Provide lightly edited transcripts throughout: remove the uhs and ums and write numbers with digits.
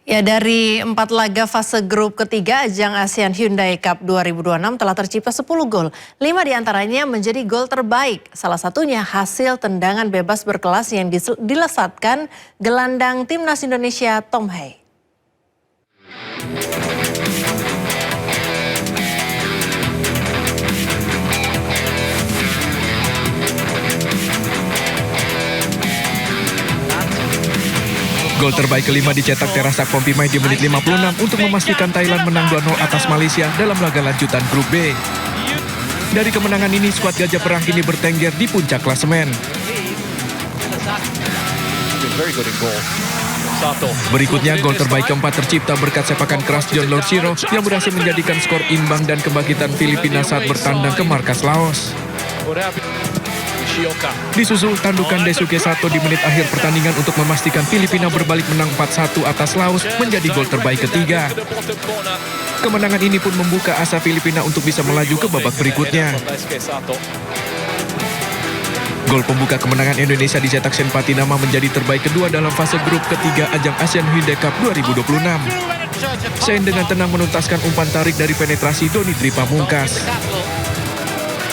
Ya, dari 4 laga fase grup ketiga ajang ASEAN Hyundai Cup 2026 telah tercipta 10 gol. 5 diantaranya menjadi gol terbaik. Salah satunya hasil tendangan bebas berkelas yang dilesatkan gelandang timnas Indonesia Tom Haye. Gol terbaik kelima dicetak Terasak Pompimai di menit 56 untuk memastikan Thailand menang 2-0 atas Malaysia dalam laga lanjutan grup B. Dari kemenangan ini, skuad Gajah Perang kini bertengger di puncak klasemen. Berikutnya, gol terbaik keempat tercipta berkat sepakan keras John Lorciro yang berhasil menjadikan skor imbang dan kebangkitan Filipina saat bertandang ke markas Laos. Disusul tandukan Daisuke Sato di menit akhir pertandingan untuk memastikan Filipina berbalik menang 4-1 atas Laos menjadi gol terbaik ketiga. Kemenangan ini pun membuka asa Filipina untuk bisa melaju ke babak berikutnya. Gol pembuka kemenangan Indonesia dicetak Sen Patinama menjadi terbaik kedua dalam fase grup ketiga ajang ASEAN Hyundai Cup 2026. Sen dengan tenang menuntaskan umpan tarik dari penetrasi Doni Tri Pamungkas.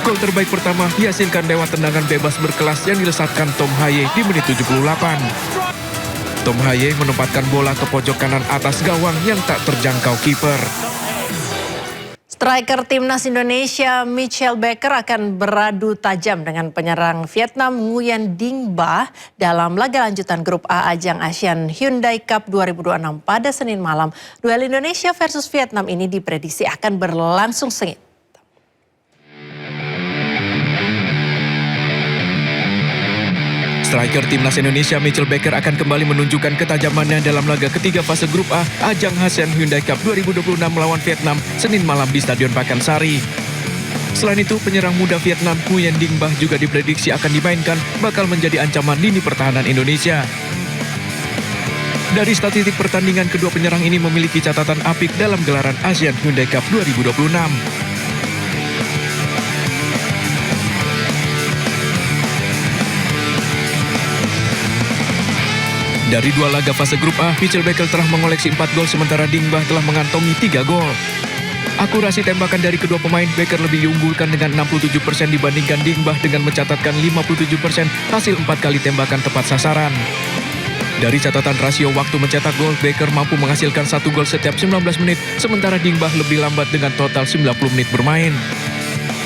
Gol terbaik pertama dihasilkan lewat tendangan bebas berkelas yang dilesatkan Tom Haye di menit 78. Tom Haye menempatkan bola ke pojok kanan atas gawang yang tak terjangkau kiper. Striker timnas Indonesia Michelle Baker akan beradu tajam dengan penyerang Vietnam Nguyen Dinh Ba dalam laga lanjutan grup A ajang ASEAN Hyundai Cup 2026 pada Senin malam. Duel Indonesia versus Vietnam ini diprediksi akan berlangsung sengit. Striker timnas Indonesia Michelle Baker akan kembali menunjukkan ketajamannya dalam laga ketiga fase grup A ajang ASEAN Hyundai Cup 2026 melawan Vietnam Senin malam di Stadion Pakansari. Selain itu, penyerang muda Vietnam Nguyen Dinh Ba juga diprediksi akan dimainkan bakal menjadi ancaman lini pertahanan Indonesia. Dari statistik pertandingan, kedua penyerang ini memiliki catatan apik dalam gelaran ASEAN Hyundai Cup 2026. Dari 2 laga fase grup A, Michelle Baker telah mengoleksi 4 gol sementara Dinh Ba telah mengantongi 3 gol. Akurasi tembakan dari kedua pemain, Baker lebih diunggulkan dengan 67% dibandingkan Dinh Ba dengan mencatatkan 57% hasil 4 kali tembakan tepat sasaran. Dari catatan rasio waktu mencetak gol, Baker mampu menghasilkan 1 gol setiap 19 menit, sementara Dinh Ba lebih lambat dengan total 90 menit bermain.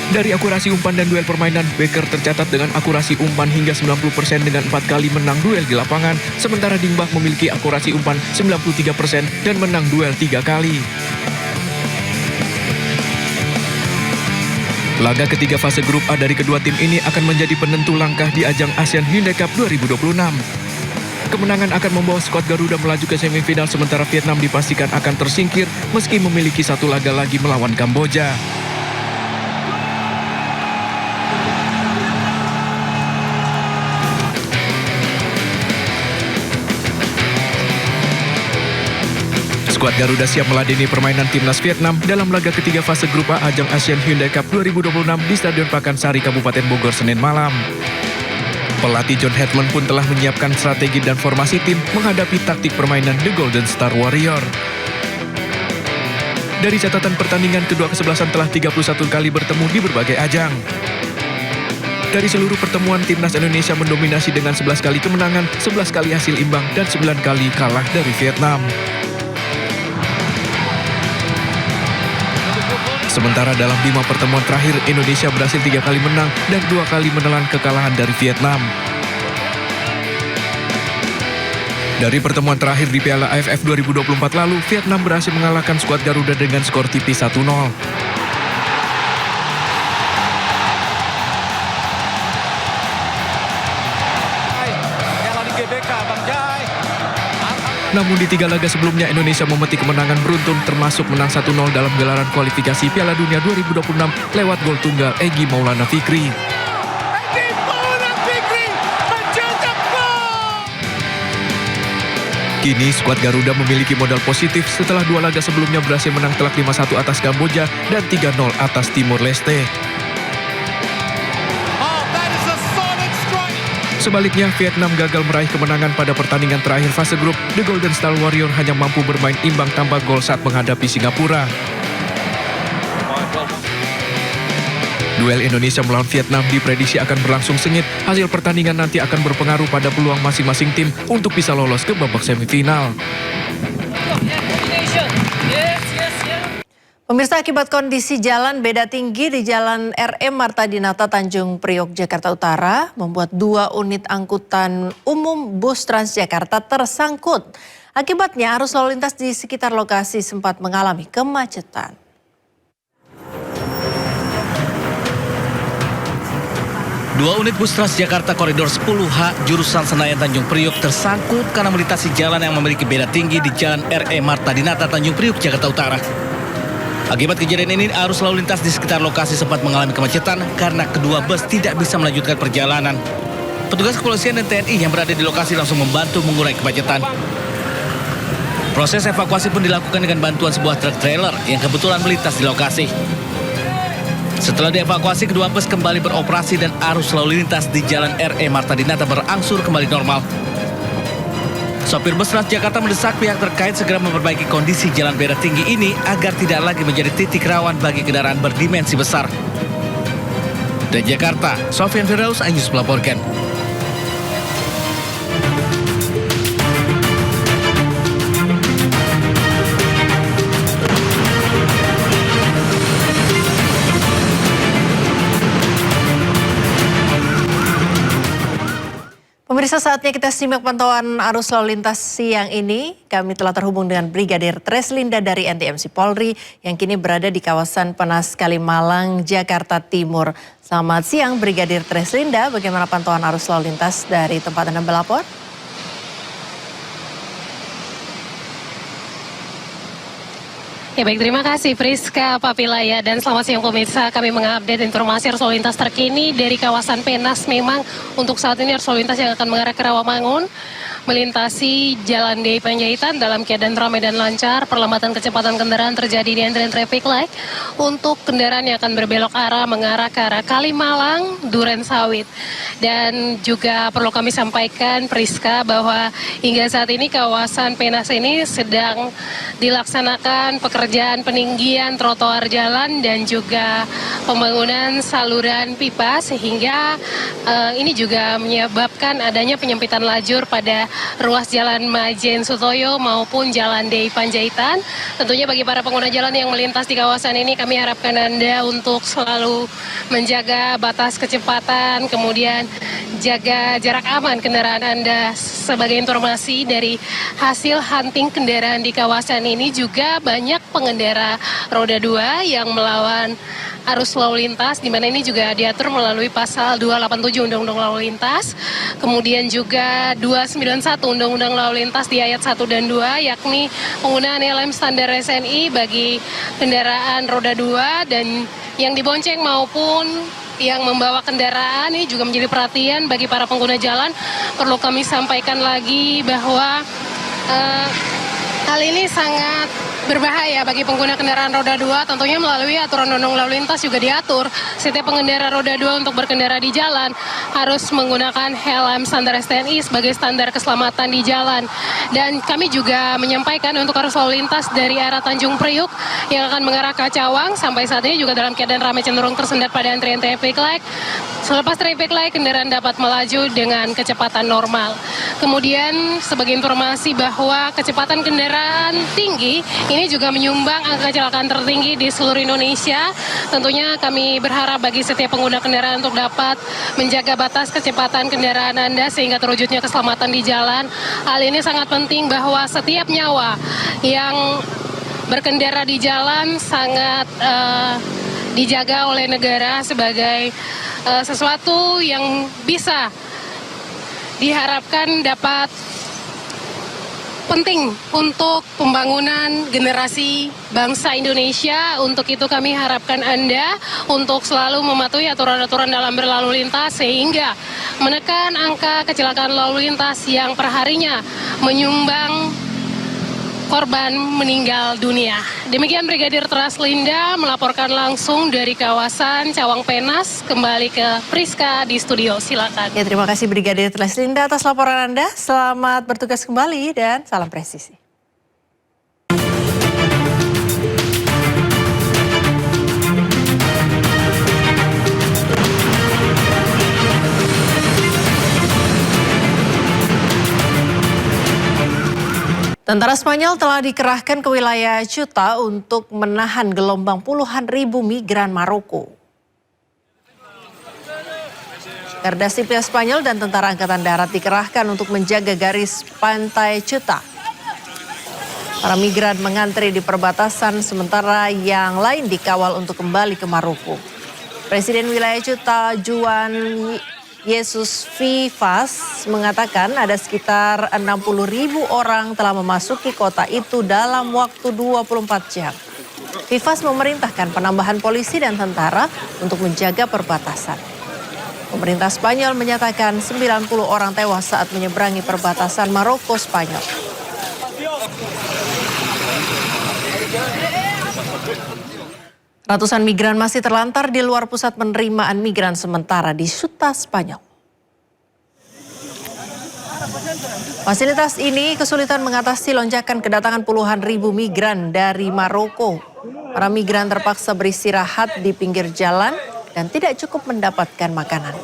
Dari akurasi umpan dan duel permainan, Baker tercatat dengan akurasi umpan hingga 90% dengan 4 kali menang duel di lapangan, sementara Dinh Ba memiliki akurasi umpan 93% dan menang duel 3 kali. Laga ketiga fase grup A dari kedua tim ini akan menjadi penentu langkah di ajang ASEAN Hyundai Cup 2026. Kemenangan akan membawa skuad Garuda melaju ke semifinal, sementara Vietnam dipastikan akan tersingkir meski memiliki 1 laga lagi melawan Kamboja. Skuad Garuda siap meladeni permainan timnas Vietnam dalam laga ketiga fase grup A ajang ASEAN Hyundai Cup 2026 di Stadion Pakansari, Kabupaten Bogor, Senin malam. Pelatih John Hetman pun telah menyiapkan strategi dan formasi tim menghadapi taktik permainan The Golden Star Warrior. Dari catatan pertandingan, kedua kesebelasan telah 31 kali bertemu di berbagai ajang. Dari seluruh pertemuan, timnas Indonesia mendominasi dengan 11 kali kemenangan, 11 kali hasil imbang, dan 9 kali kalah dari Vietnam. Sementara dalam 5 pertemuan terakhir, Indonesia berhasil 3 kali menang dan 2 kali menelan kekalahan dari Vietnam. Dari pertemuan terakhir di Piala AFF 2024 lalu, Vietnam berhasil mengalahkan skuad Garuda dengan skor tipis 1-0. Namun di 3 laga sebelumnya, Indonesia memetik kemenangan beruntun termasuk menang 1-0 dalam gelaran kualifikasi Piala Dunia 2026 lewat gol tunggal Egy Maulana Fikri. Kini skuad Garuda memiliki modal positif setelah 2 laga sebelumnya berhasil menang telak 5-1 atas Kamboja dan 3-0 atas Timor Leste. Sebaliknya, Vietnam gagal meraih kemenangan pada pertandingan terakhir fase grup. The Golden Star Warrior hanya mampu bermain imbang tanpa gol saat menghadapi Singapura. Duel Indonesia melawan Vietnam diprediksi akan berlangsung sengit. Hasil pertandingan nanti akan berpengaruh pada peluang masing-masing tim untuk bisa lolos ke babak semifinal. Pemirsa, akibat kondisi jalan beda tinggi di Jalan RM Marta Dinata Tanjung Priok, Jakarta Utara, membuat 2 unit angkutan umum bus Transjakarta tersangkut. Akibatnya arus lalu lintas di sekitar lokasi sempat mengalami kemacetan. Dua unit bus Transjakarta Koridor 10H jurusan Senayan Tanjung Priok tersangkut karena melintasi jalan yang memiliki beda tinggi di Jalan RM Marta Dinata Tanjung Priok, Jakarta Utara. Akibat kejadian ini, arus lalu lintas di sekitar lokasi sempat mengalami kemacetan karena kedua bus tidak bisa melanjutkan perjalanan. Petugas kepolisian dan TNI yang berada di lokasi langsung membantu mengurai kemacetan. Proses evakuasi pun dilakukan dengan bantuan sebuah truk trailer yang kebetulan melintas di lokasi. Setelah dievakuasi, kedua bus kembali beroperasi dan arus lalu lintas di Jalan RM Marta Dinata berangsur kembali normal. Sopir bus Transjakarta mendesak pihak terkait segera memperbaiki kondisi jalan beda tinggi ini agar tidak lagi menjadi titik rawan bagi kendaraan berdimensi besar. Dari Jakarta, Sofyan Firdaus, iNews melaporkan. Pemirsa, saatnya kita simak pantauan arus lalu lintas siang ini. Kami telah terhubung dengan Brigadir Treslinda dari NTMC Polri yang kini berada di kawasan Penas Kalimalang, Jakarta Timur. Selamat siang Brigadir Treslinda, bagaimana pantauan arus lalu lintas dari tempat Anda melapor? Ya baik, terima kasih Priska Papilaya dan selamat siang pemirsa. Kami mengupdate informasi arus lalu lintas terkini dari kawasan Penas. Memang untuk saat ini arus lalu lintas yang akan mengarah ke Rawamangun melintasi Jalan D. Panjaitan dalam keadaan ramai dan lancar. Perlambatan kecepatan kendaraan terjadi di antrian traffic light untuk kendaraan yang akan berbelok arah mengarah ke arah Kalimalang, Duren Sawit. Dan juga perlu kami sampaikan Priska bahwa hingga saat ini kawasan Penas ini sedang dilaksanakan pekerjaan peninggian trotoar jalan dan juga pembangunan saluran pipa sehingga ini juga menyebabkan adanya penyempitan lajur pada ruas Jalan Majen Sutoyo maupun Jalan D. Panjaitan. Tentunya bagi para pengguna jalan yang melintas di kawasan ini kami harapkan Anda untuk selalu menjaga batas kecepatan, kemudian jaga jarak aman kendaraan Anda. Sebagai informasi dari hasil hunting kendaraan di kawasan ini juga banyak pengendara roda 2 yang melawan arus lalu lintas, di mana ini juga diatur melalui pasal 287 Undang-Undang Lalu Lintas, kemudian juga 291 Undang-Undang Lalu Lintas di ayat 1 dan 2, yakni penggunaan helm standar SNI bagi kendaraan roda 2 dan yang dibonceng maupun yang membawa kendaraan. Ini juga menjadi perhatian bagi para pengguna jalan. Perlu kami sampaikan lagi bahwa hal ini sangat berbahaya bagi pengguna kendaraan roda 2, tentunya melalui aturan undang lalu lintas juga diatur setiap pengendara roda 2 untuk berkendara di jalan harus menggunakan helm standar STNI sebagai standar keselamatan di jalan. Dan kami juga menyampaikan untuk arus lalu lintas dari arah Tanjung Priok yang akan mengarah ke Cawang sampai saat ini juga dalam keadaan ramai cenderung tersendat pada antrian traffic light. Selepas traffic light, kendaraan dapat melaju dengan kecepatan normal. Kemudian sebagai informasi bahwa kecepatan kendaraan tinggi ini juga menyumbang angka kecelakaan tertinggi di seluruh Indonesia. Tentunya kami berharap bagi setiap pengguna kendaraan untuk dapat menjaga batas kecepatan kendaraan Anda sehingga terwujudnya keselamatan di jalan. Hal ini sangat penting bahwa setiap nyawa yang berkendara di jalan sangat dijaga oleh negara sebagai sesuatu yang bisa diharapkan dapat penting untuk pembangunan generasi bangsa Indonesia. Untuk itu kami harapkan Anda untuk selalu mematuhi aturan-aturan dalam berlalu lintas sehingga menekan angka kecelakaan lalu lintas yang perharinya menyumbang korban meninggal dunia. Demikian Brigadir Traslinda melaporkan langsung dari kawasan Cawang Penas. Kembali ke Priska di studio, silakan. Ya, terima kasih Brigadir Traslinda atas laporan Anda. Selamat bertugas kembali dan salam presisi. Tentara Spanyol telah dikerahkan ke wilayah Ceuta untuk menahan gelombang puluhan ribu migran Maroko. Garda Sipil Spanyol dan Tentara Angkatan Darat dikerahkan untuk menjaga garis pantai Ceuta. Para migran mengantri di perbatasan sementara yang lain dikawal untuk kembali ke Maroko. Presiden wilayah Ceuta Juan Jesus Vivas mengatakan ada sekitar 60.000 orang telah memasuki kota itu dalam waktu 24 jam. Vivas memerintahkan penambahan polisi dan tentara untuk menjaga perbatasan. Pemerintah Spanyol menyatakan 90 orang tewas saat menyeberangi perbatasan Maroko-Spanyol. Ratusan migran masih terlantar di luar pusat penerimaan migran sementara di Ceuta, Spanyol. Fasilitas ini kesulitan mengatasi lonjakan kedatangan puluhan ribu migran dari Maroko. Para migran terpaksa beristirahat di pinggir jalan dan tidak cukup mendapatkan makanan.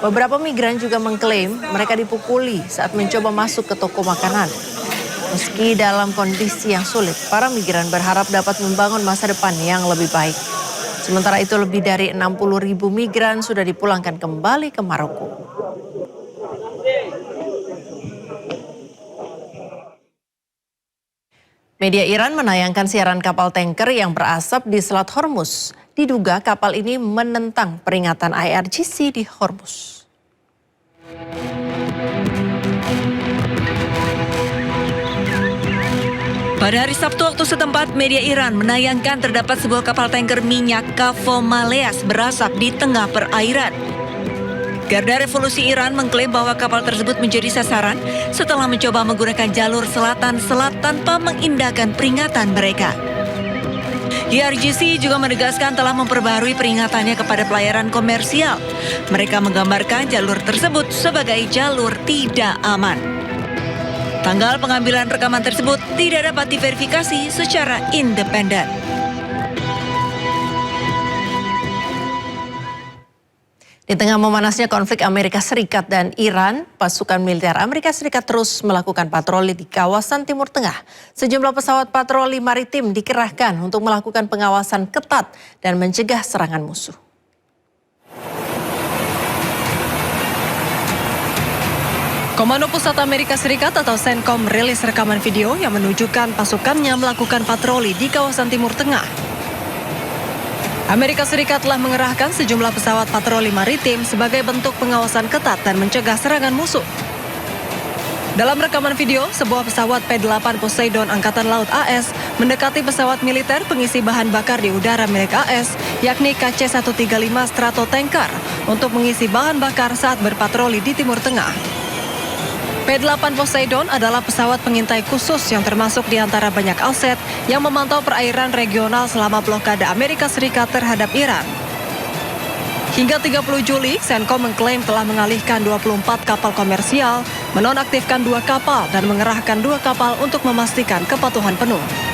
Beberapa migran juga mengklaim mereka dipukuli saat mencoba masuk ke toko makanan. Meski dalam kondisi yang sulit, para migran berharap dapat membangun masa depan yang lebih baik. Sementara itu lebih dari 60.000 migran sudah dipulangkan kembali ke Maroko. Media Iran menayangkan siaran kapal tanker yang berasap di Selat Hormuz. Diduga kapal ini menentang peringatan IRGC di Hormuz. Pada hari Sabtu waktu setempat, media Iran menayangkan terdapat sebuah kapal tanker minyak Kafo Maleas berasap di tengah perairan. Garda Revolusi Iran mengklaim bahwa kapal tersebut menjadi sasaran setelah mencoba menggunakan jalur selatan-selat tanpa mengindahkan peringatan mereka. IRGC juga menegaskan telah memperbarui peringatannya kepada pelayaran komersial. Mereka menggambarkan jalur tersebut sebagai jalur tidak aman. Tanggal pengambilan rekaman tersebut tidak dapat diverifikasi secara independen. Di tengah memanasnya konflik Amerika Serikat dan Iran, pasukan militer Amerika Serikat terus melakukan patroli di kawasan Timur Tengah. Sejumlah pesawat patroli maritim dikerahkan untuk melakukan pengawasan ketat dan mencegah serangan musuh. Komando Pusat Amerika Serikat atau CENTCOM merilis rekaman video yang menunjukkan pasukannya melakukan patroli di kawasan Timur Tengah. Amerika Serikat telah mengerahkan sejumlah pesawat patroli maritim sebagai bentuk pengawasan ketat dan mencegah serangan musuh. Dalam rekaman video, sebuah pesawat P-8 Poseidon Angkatan Laut AS mendekati pesawat militer pengisi bahan bakar di udara milik AS, yakni KC-135 Stratotanker, untuk mengisi bahan bakar saat berpatroli di Timur Tengah. P-8 Poseidon adalah pesawat pengintai khusus yang termasuk di antara banyak aset yang memantau perairan regional selama blokade Amerika Serikat terhadap Iran. Hingga 30 Juli, CENTCOM mengklaim telah mengalihkan 24 kapal komersial, menonaktifkan 2 kapal dan mengerahkan 2 kapal untuk memastikan kepatuhan penuh.